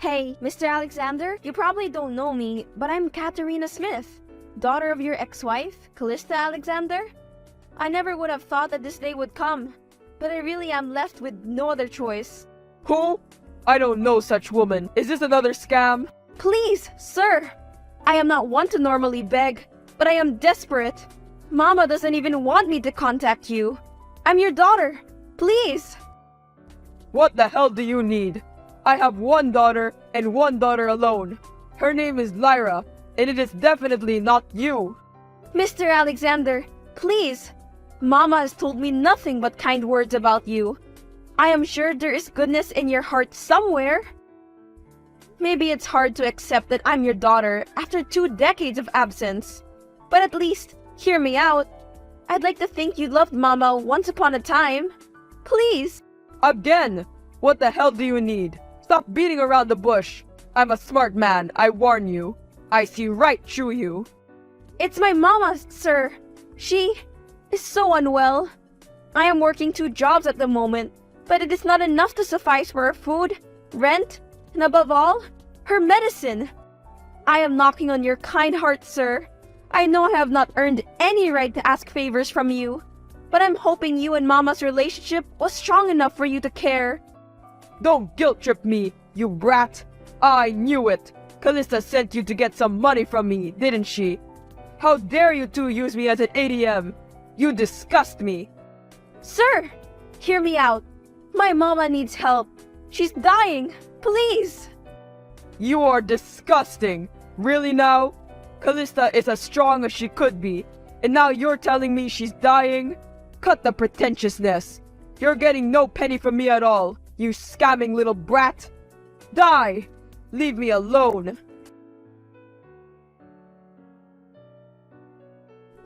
Hey, Mr. Alexander, you probably don't know me, but I'm Katerina Smith, daughter of your ex-wife, Callista Alexander. I never would have thought that this day would come, but I really am left with no other choice. Who? I don't know such woman. Is this another scam? Please, sir! I am not one to normally beg, but I am desperate. Mama doesn't even want me to contact you. I'm your daughter. Please! What the hell do you need? I have one daughter and one daughter alone. Her name is Lyra, and it is definitely not you. Mr. Alexander, please! Mama has told me nothing but kind words about you. I am sure there is goodness in your heart somewhere. Maybe it's hard to accept that I'm your daughter after 2 decades of absence. But at least, hear me out. I'd like to think you loved Mama once upon a time. Please! Again! What the hell do you need? Stop beating around the bush. I'm a smart man, I warn you. I see right through you. It's my mama, sir. She is so unwell. I am working 2 jobs at the moment, but it is not enough to suffice for her food, rent, and above all, her medicine. I am knocking on your kind heart, sir. I know I have not earned any right to ask favors from you, but I'm hoping you and Mama's relationship was strong enough for you to care. Don't guilt-trip me, you brat. I knew it. Callista sent you to get some money from me, didn't she? How dare you two use me as an ATM? You disgust me. Sir, hear me out. My mama needs help. She's dying. Please. You are disgusting. Really now? Callista is as strong as she could be, and now you're telling me she's dying? Cut the pretentiousness. You're getting no penny from me at all, you scamming little brat. Die! Leave me alone.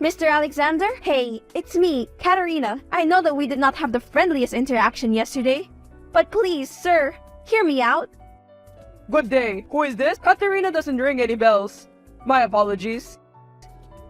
Mr. Alexander? Hey, it's me, Katerina. I know that we did not have the friendliest interaction yesterday, but please, sir, hear me out. Good day. Who is this? Katerina doesn't ring any bells. My apologies.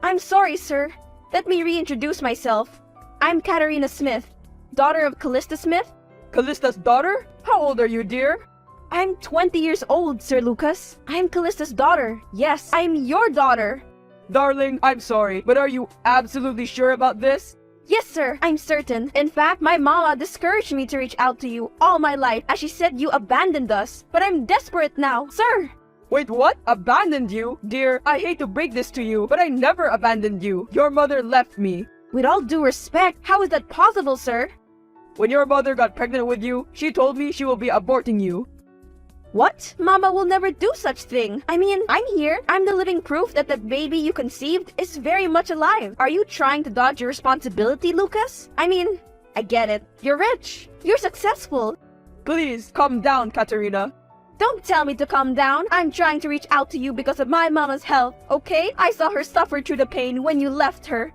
I'm sorry, sir. Let me reintroduce myself. I'm Katerina Smith, daughter of Callista Smith. Callista's daughter? How old are you, dear? I'm 20 years old, Sir Lucas. I'm Callista's daughter. Yes, I'm your daughter. Darling, I'm sorry, but are you absolutely sure about this? Yes, sir, I'm certain. In fact, my mama discouraged me to reach out to you all my life as she said you abandoned us. But I'm desperate now, sir. Wait, what? Abandoned you? Dear, I hate to break this to you, but I never abandoned you. Your mother left me. With all due respect, how is that possible, sir? When your mother got pregnant with you, she told me she will be aborting you. What? Mama will never do such thing. I mean, I'm here. I'm the living proof that the baby you conceived is very much alive. Are you trying to dodge your responsibility, Lucas? I mean, I get it. You're rich. You're successful. Please, calm down, Katerina. Don't tell me to calm down. I'm trying to reach out to you because of my mama's health, okay? I saw her suffer through the pain when you left her.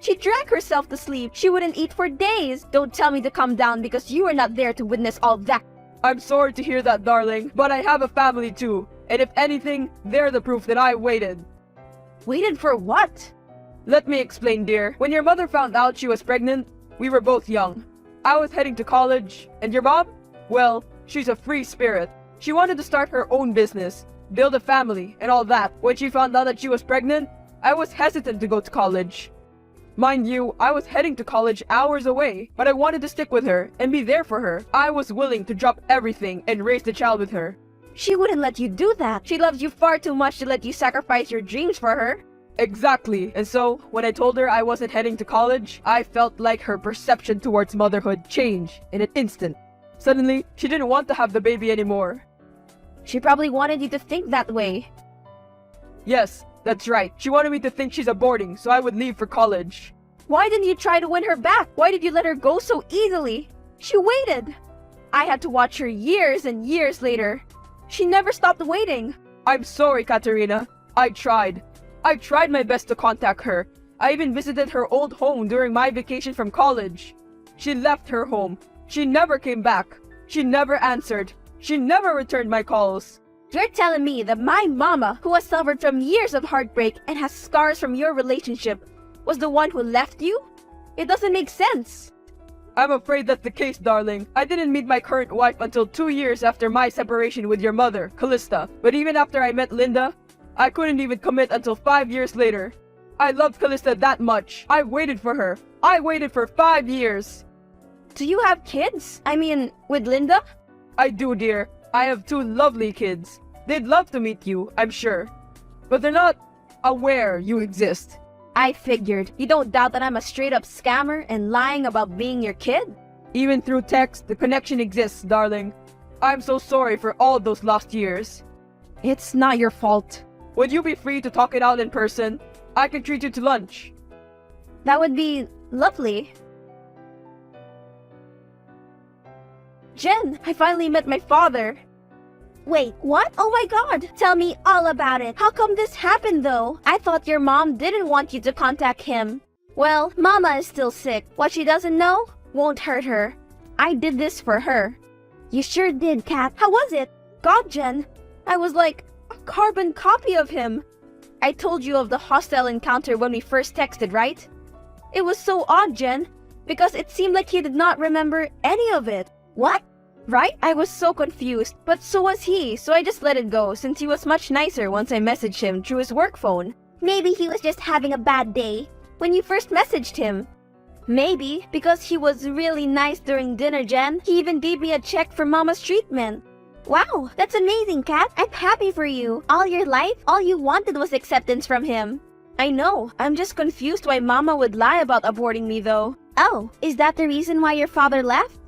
She drank herself to sleep. She wouldn't eat for days. Don't tell me to calm down because you were not there to witness all that. I'm sorry to hear that, darling, but I have a family too. And if anything, they're the proof that I waited. Waited for what? Let me explain, dear. When your mother found out she was pregnant, we were both young. I was heading to college, and your mom? Well, she's a free spirit. She wanted to start her own business, build a family, and all that. When she found out that she was pregnant, I was hesitant to go to college. Mind you, I was heading to college hours away, but I wanted to stick with her and be there for her. I was willing to drop everything and raise the child with her. She wouldn't let you do that. She loves you far too much to let you sacrifice your dreams for her. Exactly. And so, when I told her I wasn't heading to college, I felt like her perception towards motherhood changed in an instant. Suddenly, she didn't want to have the baby anymore. She probably wanted you to think that way. Yes, that's right. She wanted me to think she's aborting so I would leave for college. Why didn't you try to win her back? Why did you let her go so easily? She waited. I had to watch her years and years later. She never stopped waiting. I'm sorry, Katerina. I tried my best to contact her. I even visited her old home during my vacation from college. She left her home. She never came back. She never answered. She never returned my calls. You're telling me that my mama, who has suffered from years of heartbreak and has scars from your relationship, was the one who left you? It doesn't make sense. I'm afraid that's the case, darling. I didn't meet my current wife until 2 years after my separation with your mother, Callista. But even after I met Linda, I couldn't even commit until 5 years later. I loved Callista that much. I waited for her. I waited for 5 years. Do you have kids? I mean, with Linda? I do, dear. I have 2 lovely kids. They'd love to meet you, I'm sure. But they're not aware you exist. I figured. You don't doubt that I'm a straight-up scammer and lying about being your kid? Even through text, the connection exists, darling. I'm so sorry for all those lost years. It's not your fault. Would you be free to talk it out in person? I can treat you to lunch. That would be lovely. Jen, I finally met my father. Wait, what? Oh my god! Tell me all about it. How come this happened though? I thought your mom didn't want you to contact him. Well, Mama is still sick. What she doesn't know won't hurt her. I did this for her. You sure did, Kat. How was it? God, Jen, I was like a carbon copy of him. I told you of the hostile encounter when we first texted, right? It was so odd, Jen, because it seemed like he did not remember any of it. What? Right? I was so confused, but so was he, so I just let it go since he was much nicer once I messaged him through his work phone. Maybe he was just having a bad day when you first messaged him. Maybe, because he was really nice during dinner, Jen. He even gave me a check for Mama's treatment. Wow, that's amazing, Kat. I'm happy for you. All your life, all you wanted was acceptance from him. I know, I'm just confused why Mama would lie about aborting me though. Oh, is that the reason why your father left?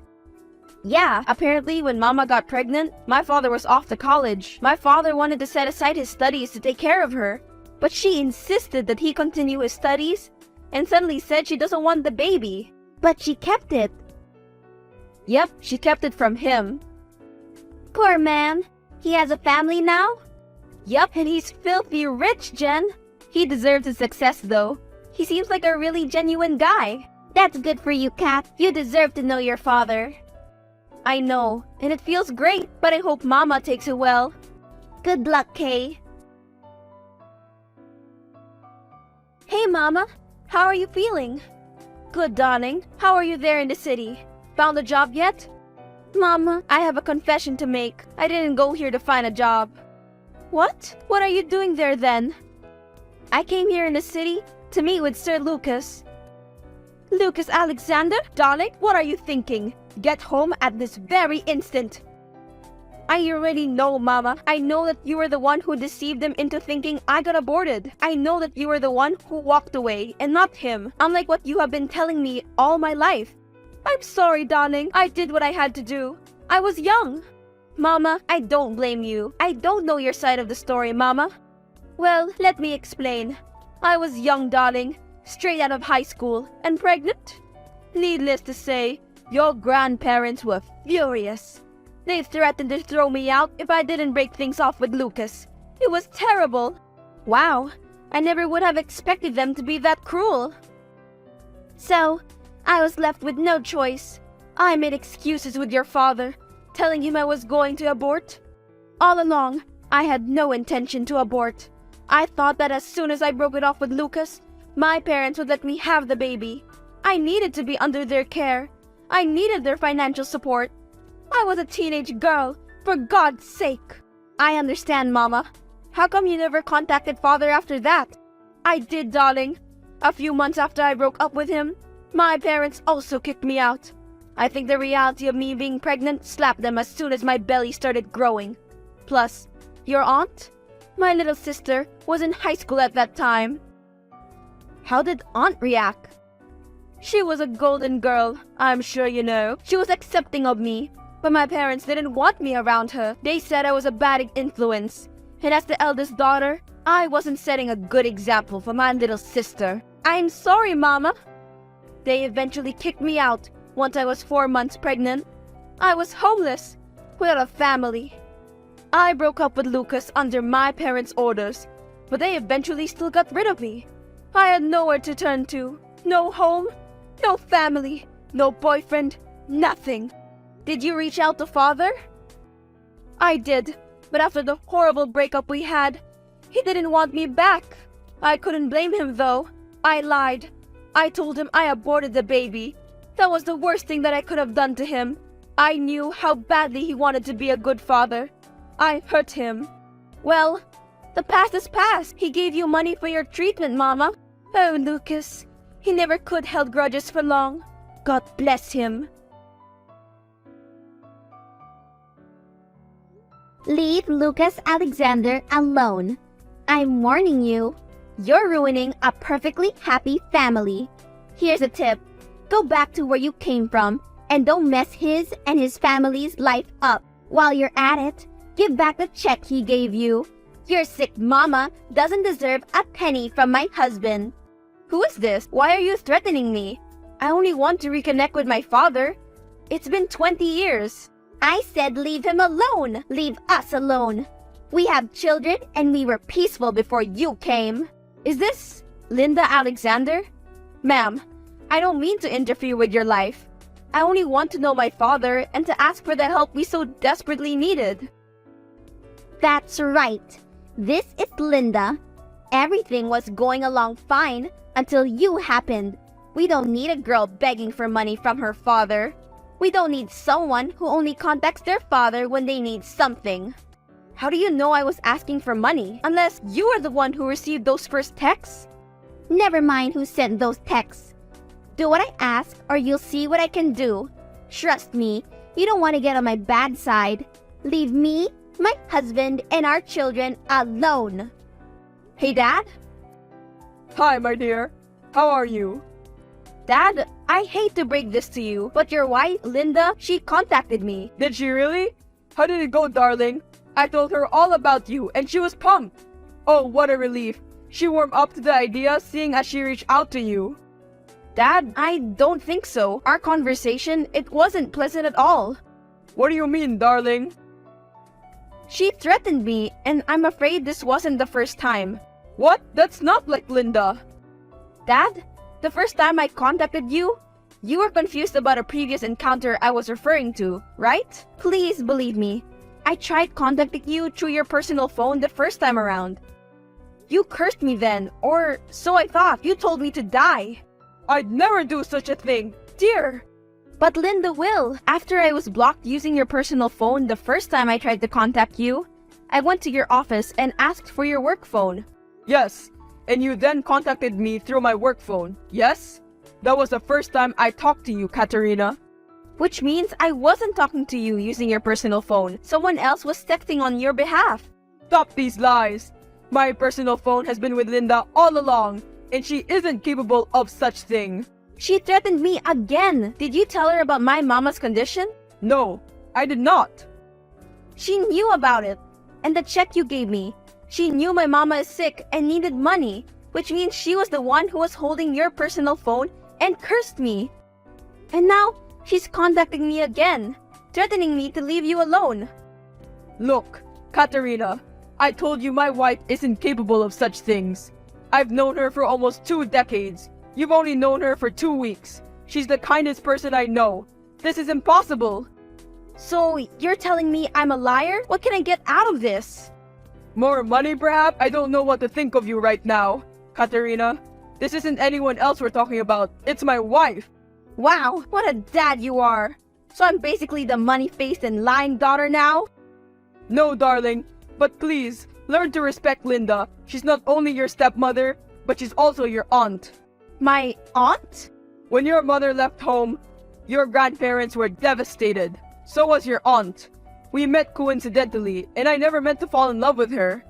Yeah, apparently when Mama got pregnant, my father was off to college. My father wanted to set aside his studies to take care of her, but she insisted that he continue his studies and suddenly said she doesn't want the baby. But she kept it. Yep, she kept it from him. Poor man. He has a family now? Yep, and he's filthy rich, Jen. He deserves his success though. He seems like a really genuine guy. That's good for you, Kat. You deserve to know your father. I know, and it feels great, but I hope Mama takes it well. Good luck, Kay. Hey, Mama. How are you feeling? Good, darling. How are you there in the city? Found a job yet? Mama, I have a confession to make. I didn't go here to find a job. What? What are you doing there then? I came here in the city to meet with Sir Lucas. Lucas Alexander? Darling, what are you thinking? Get home at this very instant. I already know, Mama. I know that you were the one who deceived them into thinking I got aborted. I know that you were the one who walked away and not him, unlike what you have been telling me all my life. I'm sorry, darling. I did what I had to do. I was young. Mama, I don't blame you. I don't know your side of the story, Mama. Well, let me explain. I was young, darling, straight out of high school, and pregnant. Needless to say, your grandparents were furious. They threatened to throw me out if I didn't break things off with Lucas. It was terrible. Wow, I never would have expected them to be that cruel. So, I was left with no choice. I made excuses with your father, telling him I was going to abort. All along, I had no intention to abort. I thought that as soon as I broke it off with Lucas, my parents would let me have the baby. I needed to be under their care. I needed their financial support. I was a teenage girl, for God's sake. I understand, Mama. How come you never contacted Father after that? I did, darling. A few months after I broke up with him, my parents also kicked me out. I think the reality of me being pregnant slapped them as soon as my belly started growing. Plus, your aunt? My little sister was in high school at that time. How did Aunt react? She was a golden girl, I'm sure you know. She was accepting of me, but my parents didn't want me around her. They said I was a bad influence. And as the eldest daughter, I wasn't setting a good example for my little sister. I'm sorry, Mama. They eventually kicked me out once I was 4 months pregnant. I was homeless, without a family. I broke up with Lucas under my parents' orders, but they eventually still got rid of me. I had nowhere to turn to. No home, no family, no boyfriend, nothing. Did you reach out to Father? I did, but after the horrible breakup we had, he didn't want me back. I couldn't blame him though. I lied. I told him I aborted the baby. That was the worst thing that I could have done to him. I knew how badly he wanted to be a good father. I hurt him. Well, the past is past. He gave you money for your treatment, Mama. Oh, Lucas. He never could held grudges for long. God bless him. Leave Lucas Alexander alone. I'm warning you. You're ruining a perfectly happy family. Here's a tip. Go back to where you came from and don't mess his and his family's life up. While you're at it, give back the check he gave you. Your sick mama doesn't deserve a penny from my husband. Who is this? Why are you threatening me? I only want to reconnect with my father. It's been 20 years. I said leave him alone. Leave us alone. We have children and we were peaceful before you came. Is this Linda Alexander? Ma'am, I don't mean to interfere with your life. I only want to know my father and to ask for the help we so desperately needed. That's right. This is Linda. Everything was going along fine until you happened. We don't need a girl begging for money from her father. We don't need someone who only contacts their father when they need something. How do you know I was asking for money? Unless you are the one who received those first texts? Never mind who sent those texts. Do what I ask or you'll see what I can do. Trust me, you don't want to get on my bad side. Leave me, my husband, and our children alone. Hey, Dad? Hi, my dear. How are you? Dad, I hate to break this to you, but your wife, Linda, she contacted me. Did she really? How did it go, darling? I told her all about you, and she was pumped. Oh, what a relief. She warmed up to the idea seeing as she reached out to you. Dad, I don't think so. Our conversation, it wasn't pleasant at all. What do you mean, darling? She threatened me, and I'm afraid this wasn't the first time. What? That's not like Linda. Dad, the first time I contacted you, you were confused about a previous encounter I was referring to, right? Please believe me. I tried contacting you through your personal phone the first time around. You cursed me then, or so I thought. You told me to die. I'd never do such a thing. Dear. But Linda will. After I was blocked using your personal phone the first time I tried to contact you, I went to your office and asked for your work phone. Yes, and you then contacted me through my work phone, yes? That was the first time I talked to you, Katerina. Which means I wasn't talking to you using your personal phone. Someone else was texting on your behalf. Stop these lies. My personal phone has been with Linda all along, and she isn't capable of such thing. She threatened me again. Did you tell her about my mama's condition? No, I did not. She knew about it. And the check you gave me. She knew my mama is sick and needed money, which means she was the one who was holding your personal phone and cursed me. And now, she's contacting me again, threatening me to leave you alone. Look, Katerina, I told you my wife isn't capable of such things. I've known her for almost 2 decades. You've only known her for 2 weeks. She's the kindest person I know. This is impossible. So, you're telling me I'm a liar? What can I get out of this? More money, perhaps? I don't know what to think of you right now, Katerina. This isn't anyone else we're talking about. It's my wife. Wow, what a dad you are. So I'm basically the money-faced and lying daughter now? No, darling. But please, learn to respect Linda. She's not only your stepmother, but she's also your aunt. My aunt? When your mother left home, your grandparents were devastated. So was your aunt. We met coincidentally, and I never meant to fall in love with her.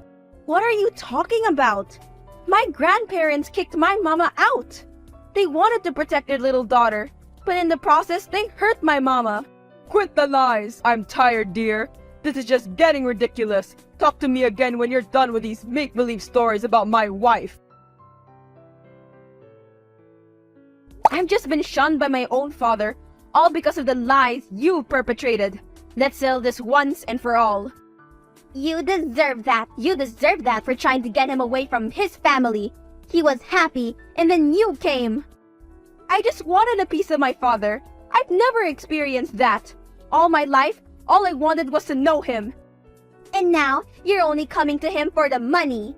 What are you talking about? My grandparents kicked my mama out. They wanted to protect their little daughter, but in the process, they hurt my mama. Quit the lies. I'm tired, dear. This is just getting ridiculous. Talk to me again when you're done with these make-believe stories about my wife. I've just been shunned by my own father, all because of the lies you perpetrated. Let's settle this once and for all. You deserve that. You deserve that for trying to get him away from his family. He was happy, and then you came. I just wanted a piece of my father. I've never experienced that. All my life, all I wanted was to know him. And now, you're only coming to him for the money.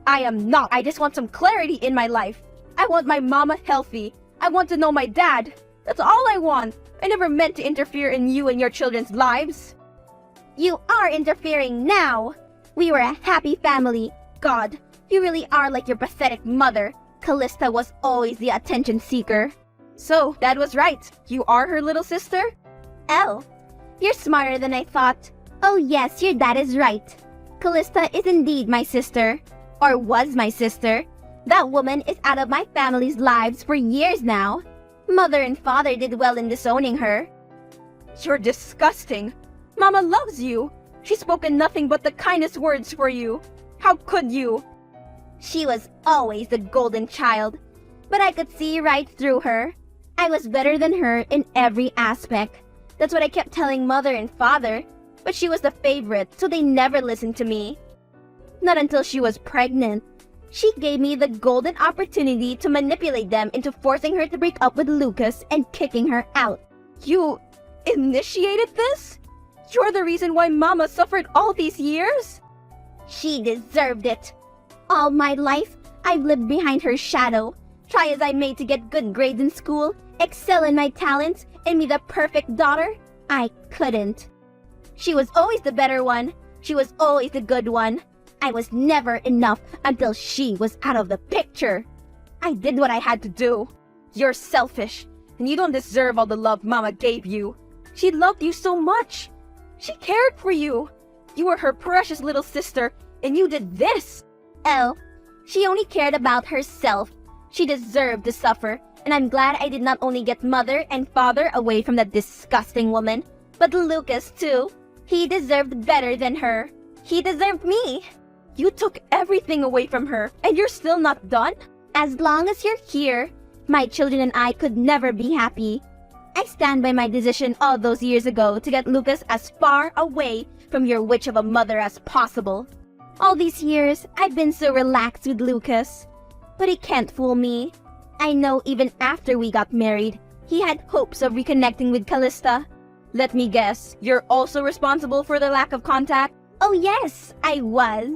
I am not. I just want some clarity in my life. I want my mama healthy. I want to know my dad. That's all I want. I never meant to interfere in you and your children's lives. You are interfering now. We were a happy family. God, you really are like your pathetic mother. Callista was always the attention seeker. So, Dad was right. You are her little sister? Oh, you're smarter than I thought. Oh yes, your dad is right. Callista is indeed my sister. Or was my sister. That woman is out of my family's lives for years now. Mother and father did well in disowning her. You're disgusting. Mama loves you. She's spoken nothing but the kindest words for you. How could you? She was always the golden child. But I could see right through her. I was better than her in every aspect. That's what I kept telling mother and father. But she was the favorite, so they never listened to me. Not until she was pregnant. She gave me the golden opportunity to manipulate them into forcing her to break up with Lucas and kicking her out. You initiated this? You're the reason why Mama suffered all these years? She deserved it. All my life, I've lived behind her shadow. Try as I may to get good grades in school, excel in my talents, and be the perfect daughter, I couldn't. She was always the better one. She was always the good one. I was never enough until she was out of the picture. I did what I had to do. You're selfish, and you don't deserve all the love Mama gave you. She loved you so much. She cared for you. You were her precious little sister, and you did this. Oh, she only cared about herself. She deserved to suffer, and I'm glad I did not only get mother and father away from that disgusting woman, but Lucas too. He deserved better than her. He deserved me. You took everything away from her, and you're still not done? As long as you're here, my children and I could never be happy. I stand by my decision all those years ago to get Lucas as far away from your witch of a mother as possible. All these years, I've been so relaxed with Lucas. But he can't fool me. I know even after we got married, he had hopes of reconnecting with Callista. Let me guess, you're also responsible for the lack of contact? Oh yes, I was.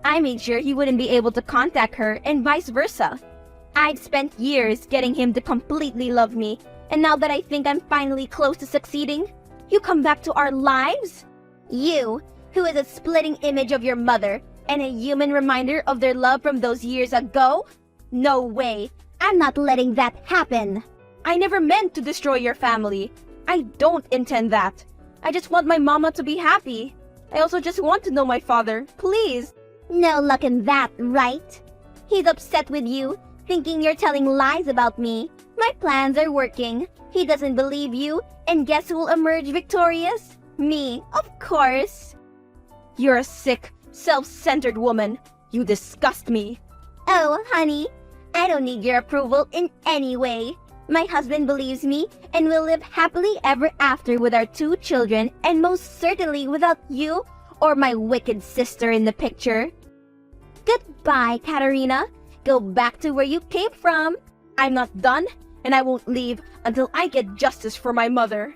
I made sure he wouldn't be able to contact her and vice versa. I've spent years getting him to completely love me, and now that I think I'm finally close to succeeding, you come back to our lives? You, who is a splitting image of your mother and a human reminder of their love from those years ago? No way. I'm not letting that happen. I never meant to destroy your family. I don't intend that. I just want my mama to be happy. I also just want to know my father, please. No luck in that, right? He's upset with you, thinking you're telling lies about me. My plans are working. He doesn't believe you, and guess who'll emerge victorious? Me, of course. You're a sick, self-centered woman. You disgust me. Oh, honey, I don't need your approval in any way. My husband believes me, and we'll live happily ever after with our 2 children, and most certainly without you or my wicked sister in the picture. Goodbye, Katerina. Go back to where you came from. I'm not done, and I won't leave until I get justice for my mother.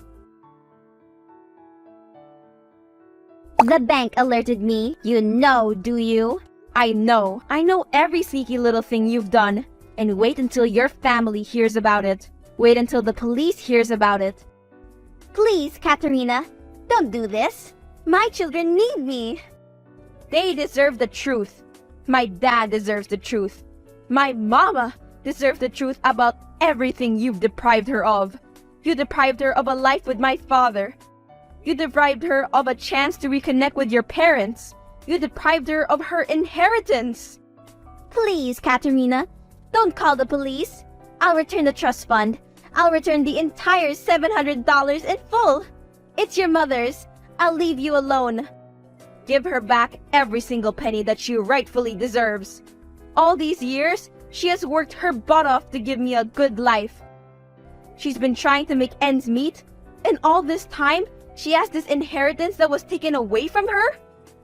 The bank alerted me. You know, do you? I know every sneaky little thing you've done. And wait until your family hears about it. Wait until the police hears about it. Please, Katerina, don't do this. My children need me. They deserve the truth. My dad deserves the truth. My mama deserves the truth about everything you've deprived her of. You deprived her of a life with my father. You deprived her of a chance to reconnect with your parents. You deprived her of her inheritance. Please, Katerina, don't call the police. I'll return the trust fund. I'll return the entire $700 in full. It's your mother's. I'll leave you alone. Give her back every single penny that she rightfully deserves. All these years, she has worked her butt off to give me a good life. She's been trying to make ends meet, and all this time, she has this inheritance that was taken away from her?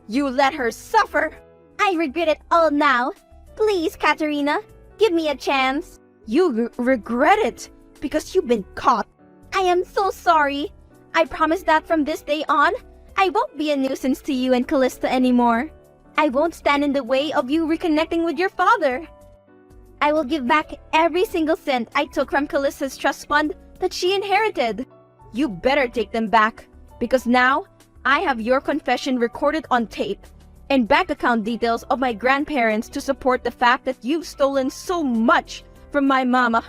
You let her suffer. I regret it all now. Please, Katerina, give me a chance. You regret it because you've been caught. I am so sorry. I promise that from this day on, I won't be a nuisance to you and Callista anymore. I won't stand in the way of you reconnecting with your father. I will give back every single cent I took from Callista's trust fund that she inherited. You better take them back, because now I have your confession recorded on tape and bank account details of my grandparents to support the fact that you've stolen so much from my mama.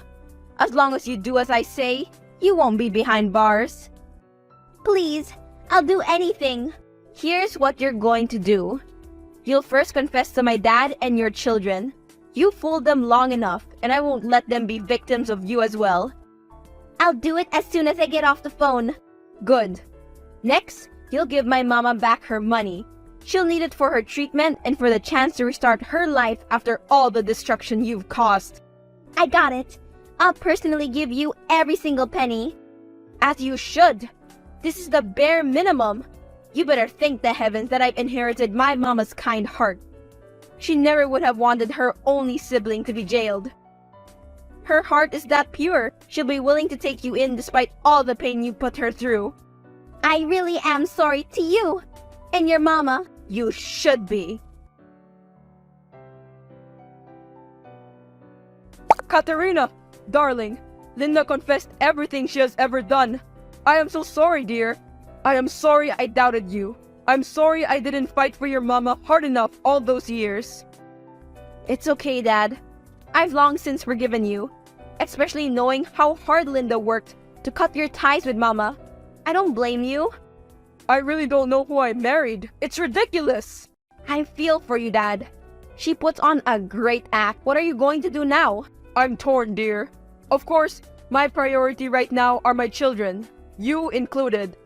As long as you do as I say, you won't be behind bars. Please, I'll do anything. Here's what you're going to do. You'll first confess to my dad and your children. You fooled them long enough, and I won't let them be victims of you as well. I'll do it as soon as I get off the phone. Good. Next, you'll give my mama back her money. She'll need it for her treatment and for the chance to restart her life after all the destruction you've caused. I got it. I'll personally give you every single penny. As you should. This is the bare minimum. You better thank the heavens that I've inherited my mama's kind heart. She never would have wanted her only sibling to be jailed. Her heart is that pure, she'll be willing to take you in despite all the pain you put her through. I really am sorry to you and your mama. You should be. Katerina, darling, Linda confessed everything she has ever done. I am so sorry, dear. I am sorry I doubted you. I'm sorry I didn't fight for your mama hard enough all those years. It's okay, Dad. I've long since forgiven you, especially knowing how hard Linda worked to cut your ties with Mama. I don't blame you. I really don't know who I married. It's ridiculous. I feel for you, Dad. She puts on a great act. What are you going to do now? I'm torn, dear. Of course, my priority right now are my children, you included.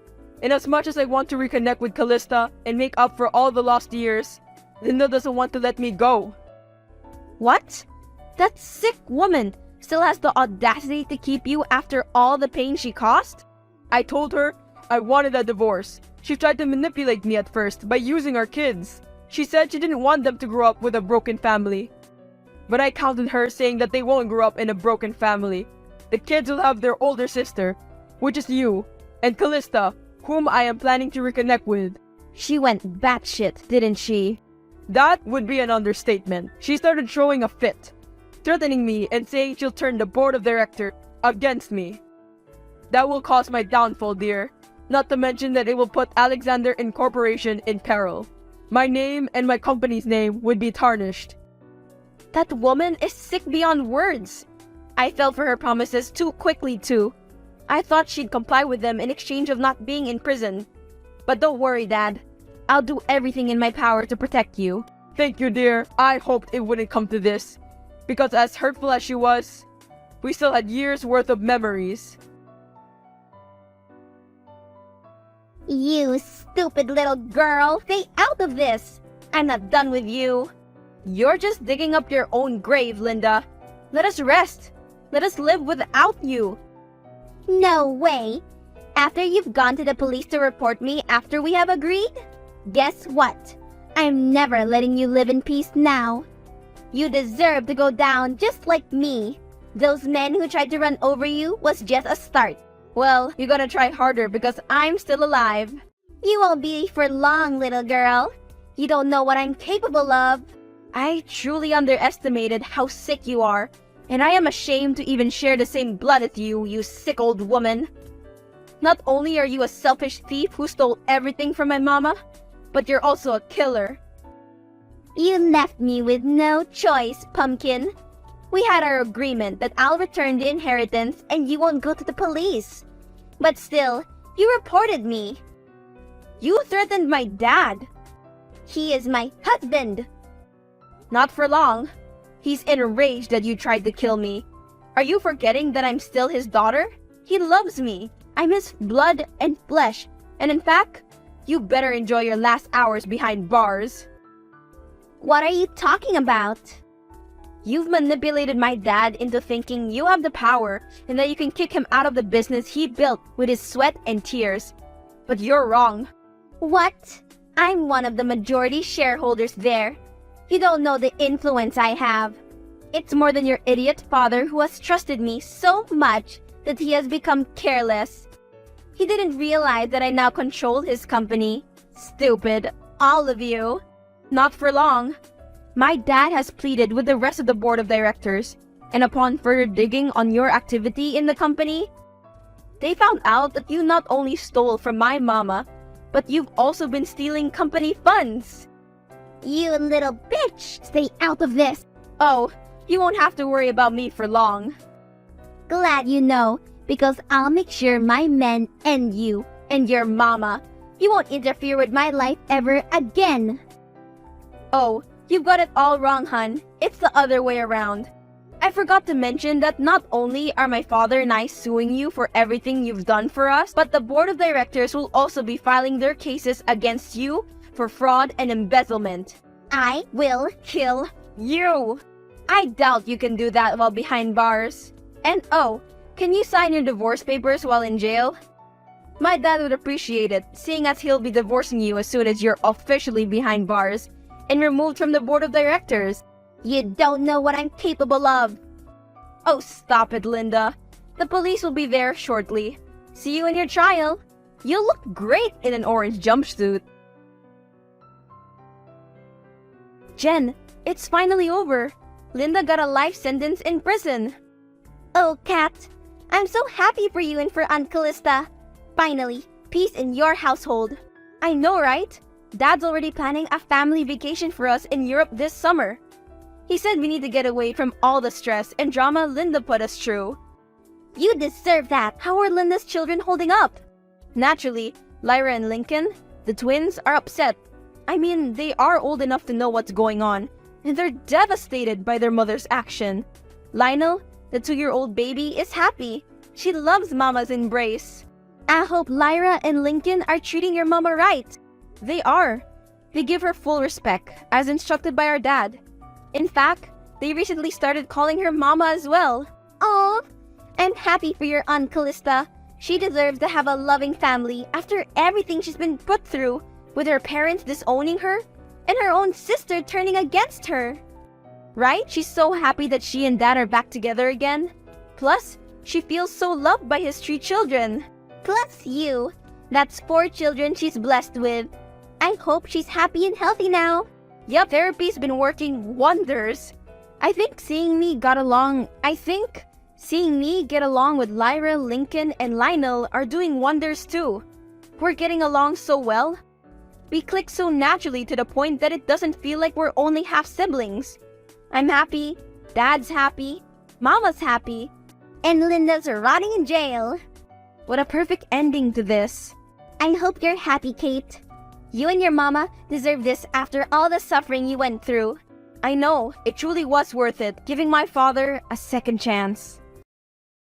And as much as I want to reconnect with Callista and make up for all the lost years, Linda doesn't want to let me go. What? That sick woman still has the audacity to keep you after all the pain she caused? I told her I wanted a divorce. She tried to manipulate me at first by using our kids. She said she didn't want them to grow up with a broken family. But I countered her saying that they won't grow up in a broken family. The kids will have their older sister, which is you, and Callista, whom I am planning to reconnect with. She went batshit, didn't she? That would be an understatement. She started throwing a fit, threatening me and saying she'll turn the board of directors against me. That will cause my downfall, dear. Not to mention that it will put Alexander Incorporation in peril. My name and my company's name would be tarnished. That woman is sick beyond words. I fell for her promises too quickly, too. I thought she'd comply with them in exchange of not being in prison. But don't worry, Dad. I'll do everything in my power to protect you. Thank you, dear. I hoped it wouldn't come to this. Because as hurtful as she was, we still had years worth of memories. You stupid little girl. Stay out of this. I'm not done with you. You're just digging up your own grave, Linda. Let us rest. Let us live without you. No way. After you've gone to the police to report me after we have agreed? Guess what? I'm never letting you live in peace now. You deserve to go down just like me. Those men who tried to run over you was just a start. Well, you gotta try harder because I'm still alive. You won't be for long, little girl. You don't know what I'm capable of. I truly underestimated how sick you are, and I am ashamed to even share the same blood as you, you sick old woman. Not only are you a selfish thief who stole everything from my mama, but you're also a killer. You left me with no choice, Pumpkin. We had our agreement that I'll return the inheritance and you won't go to the police. But still, you reported me. You threatened my dad. He is my husband. Not for long. He's enraged that you tried to kill me. Are you forgetting that I'm still his daughter? He loves me. I'm his blood and flesh. And in fact, you better enjoy your last hours behind bars. What are you talking about? You've manipulated my dad into thinking you have the power and that you can kick him out of the business he built with his sweat and tears. But you're wrong. What? I'm one of the majority shareholders there. You don't know the influence I have. It's more than your idiot father who has trusted me so much that he has become careless. He didn't realize that I now control his company. Stupid, all of you. Not for long. My dad has pleaded with the rest of the board of directors, and upon further digging on your activity in the company, They found out that you not only stole from my mama, but you've also been stealing company funds. You little bitch! Stay out of this! Oh, you won't have to worry about me for long. Glad you know, because I'll make sure my men and you and your mama, you won't interfere with my life ever again. Oh, you've got it all wrong, hun. It's the other way around. I forgot to mention that not only are my father and I suing you for everything you've done for us, but the board of directors will also be filing their cases against you for fraud and embezzlement. I will kill You! I doubt you can do that while behind bars. And oh, can you sign your divorce papers while in jail? My dad would appreciate it, seeing as he'll be divorcing you as soon as you're officially behind bars and removed from the board of directors. You don't know what I'm capable of. Oh, stop it, Linda. The police will be there shortly. See you in your trial. You'll look great in an orange jumpsuit. Jen, it's finally over. Linda got a life sentence in prison. Oh, Kat, I'm so happy for you and for Aunt Callista. Finally, peace in your household. I know, right? Dad's already planning a family vacation for us in Europe this summer. He said we need to get away from all the stress and drama Linda put us through. You deserve that. How are Linda's children holding up? Naturally, Lyra and Lincoln, the twins, are upset. I mean, they are old enough to know what's going on, and they're devastated by their mother's action. Lionel, the 2-year-old baby, is happy. She loves Mama's embrace. I hope Lyra and Lincoln are treating your mama right. They are. They give her full respect, as instructed by our dad. In fact, they recently started calling her Mama as well. Aw, I'm happy for your Aunt Callista. She deserves to have a loving family after everything she's been put through, with her parents disowning her and her own sister turning against her. Right? She's so happy that she and Dad are back together again. Plus, she feels so loved by his 3 children. Plus you. That's 4 children she's blessed with. I hope she's happy and healthy now. Yup, therapy's been working wonders. I think seeing me get along with Lyra, Lincoln, and Lionel are doing wonders too. We're getting along so well. We click so naturally to the point that it doesn't feel like we're only half siblings. I'm happy, Dad's happy, Mama's happy, and Linda's rotting in jail. What a perfect ending to this. I hope you're happy, Kate. You and your mama deserve this after all the suffering you went through. I know, it truly was worth it, giving my father a second chance.